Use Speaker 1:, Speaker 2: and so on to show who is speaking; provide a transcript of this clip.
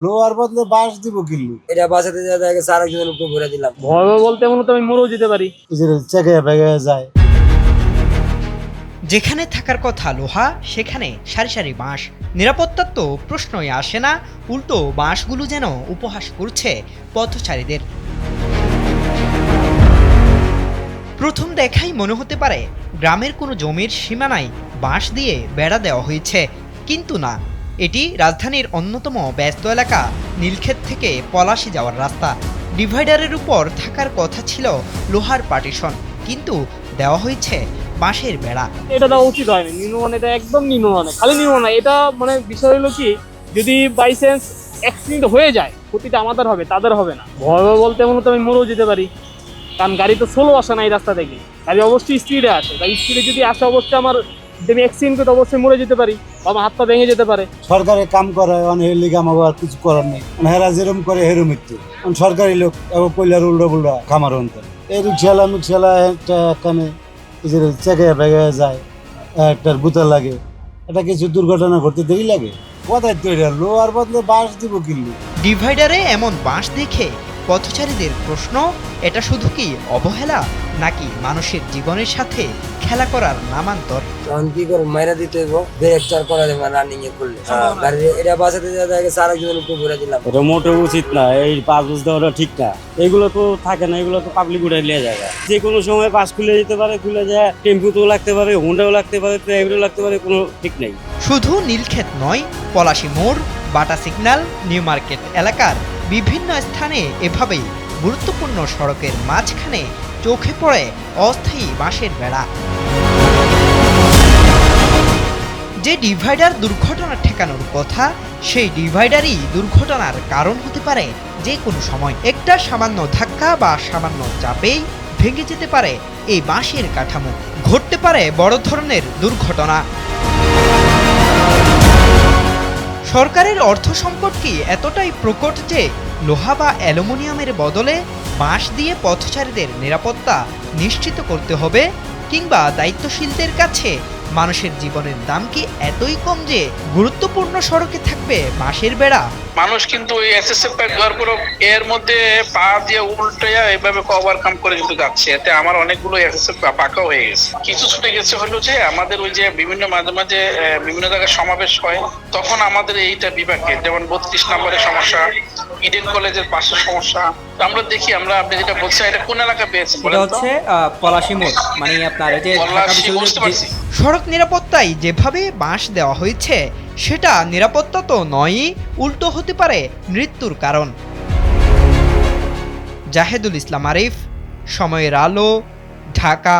Speaker 1: লোহার বদলে বাঁশ দিব কিল্লু।
Speaker 2: এটা বাঁচাতে যা দেখা গেছে আরেকজনের উপর ঘুরে দিলাম।
Speaker 3: ভয় বলতে মনে তো আমি মরেও যেতে পারি।
Speaker 1: চেকে ভেঙে যায়।
Speaker 4: যেখানে থাকার কথা লোহা সেখানে সারি সারি বাঁশ। নিরাপত্তার তো প্রশ্নই আসে না, উল্টো বাঁশগুলো যেন উপহাস করছে পথচারীদের। প্রথম দেখাই মনে হতে পারে গ্রামের কোনো জমির সীমানায় বাঁশ দিয়ে বেড়া দেওয়া হয়েছে, কিন্তু না, এটি রাজধানীর অন্যতম ব্যস্ত এলাকা নীলক্ষেত থেকে পলাশী যাওয়ার রাস্তা। ডিভাইডারের উপর থাকার কথা ছিল লোহার পার্টিশন, কিন্তু দেওয়া হয়েছে বাঁশের বেড়া।
Speaker 3: এটা দেওয়া উচিত হয়নি, নিম্নমান, এটা একদম নিম্নমান। খালি নিম্নমান, এটা মানে বিষয় হলো কি, যদি বাই চান্স অ্যাক্সিডেন্ট হয়ে যায় ক্ষতিটা আমাদের হবে, তাদের হবে না। ভয় বলতে মনে তো আমি মরেও যেতে পারি, কারণ গাড়ি তো স্লো আসে না এই রাস্তা থেকে, গাড়ি অবশ্যই স্পিডে আসে। তাই স্পিডে যদি আসে অবশ্যই আমার যদি অ্যাক্সিডেন্ট করতে অবশ্যই মরে যেতে পারি, বা আমার হাত পা ভেঙে যেতে পারে।
Speaker 1: সরকারের কাম করে অনেক লিগে আমাকে আর কিছু করার নেই। হেরা যেরম করে হেরো মৃত্যু। সরকারি লোক এবার পয়লার উল্টা পুল্টা খামার অন্তর এই রিক্সালা একটা কানে চেকে ভেঙে যায়, একটার বুতা লাগে, এটা কিছু দুর্ঘটনা ঘটতে দেরি লাগে। কোথায় তো এটা লোহার বদলে বাঁশ দিব কিল্লু।
Speaker 4: ডিভাইডারে এমন বাঁশ দেখে পথচারীদের প্রশ্ন, এটা শুধু কি অবহেলা নাকি মানুষের জীবনের সাথে খেলা করার নামান্তর?
Speaker 2: তখন কি করে মাইরা দিতে হইব, ব্রেক চার করা যাবে রানিং এ করলে। গাড়ি এটা বাঁচাতে যা দেখা গেছে আরেকজনের উপর ঘুরে দিলাম।
Speaker 5: এটা মোটেও উচিত না, এই পাস বুঝ দেওয়াটা ঠিক না। এগুলো তো থাকে না, এগুলো তো পাবলিক উঠে নিয়ে যায়। যে কোনো সময় পাস খুলে যেতে পারে, খুলে যায় টেম্পুতেও লাগতে পারে, হুন্ডাও লাগতে পারে, প্রাইভেটও লাগতে পারে, কোনো ঠিক নেই।
Speaker 4: শুধু নীলক্ষেত নয়, পলাশী মোড়, বাটা সিগন্যাল, নিউ মার্কেট এলাকার বিভিন্ন স্থানে এভাবেই গুরুত্বপূর্ণ সড়কের মাঝখানে চোখে পড়ে অস্থায়ী বাঁশের বেড়া। যে ডিভাইডার দুর্ঘটনা ঠেকানোর কথা, সেই ডিভাইডারই দুর্ঘটনার কারণ হতে পারে যে কোনো সময়। একটা সামান্য ধাক্কা বা সামান্য চাপেই ভেঙে যেতে পারে এই বাঁশের কাঠামো, ঘটতে পারে বড় ধরনের দুর্ঘটনা। সরকারের অর্থ সংকট কি এতটাই প্রকট যে লোহা বা অ্যালুমিনিয়ামের বদলে বাঁশ দিয়ে পথচারীদের নিরাপত্তা নিশ্চিত করতে হবে? কিংবা দায়িত্বশীলদের কাছে মানুষের জীবনের দাম কি এতই কম যে গুরুত্বপূর্ণ সড়কে থাকবে বাঁশের বেড়া?
Speaker 6: মানুষ কিন্তু ওই এসএসএফ প্যাড ব্যবহার করে এর মধ্যে পা দিয়ে উল্টে এইভাবে ওভারকাম করে কিন্তু যাচ্ছে। এতে আমার অনেকগুলো এসএসএফ পাকা হয়ে গেছে। কিছু ছুটে গেছে হলো যে আমাদের ওই যে বিভিন্ন মাঝে মাঝে বিভিন্ন জায়গায় সমাবেশ হয়, তখন আমাদের এইটা বিভাগে যেমন 32 নম্বরের সমস্যা, ইডেন কলেজের পাশে সমস্যা। তো আমরা দেখি, আপনি যেটা বলছেন এটা কোন এলাকা পেয়েছেন?
Speaker 7: এটা হচ্ছে পলাশী মোড়, মানে আপনার এই যে
Speaker 6: বুঝতে পারছি।
Speaker 4: সড়ক নিরাপত্তায় যেভাবে বাঁশ দেওয়া হয়েছে সেটা নিরাপত্তা তো নয়ই, উল্টো হতে পারে মৃত্যুর কারণ। জাহেদুল ইসলাম আরিফ, সময়ের আলো, ঢাকা।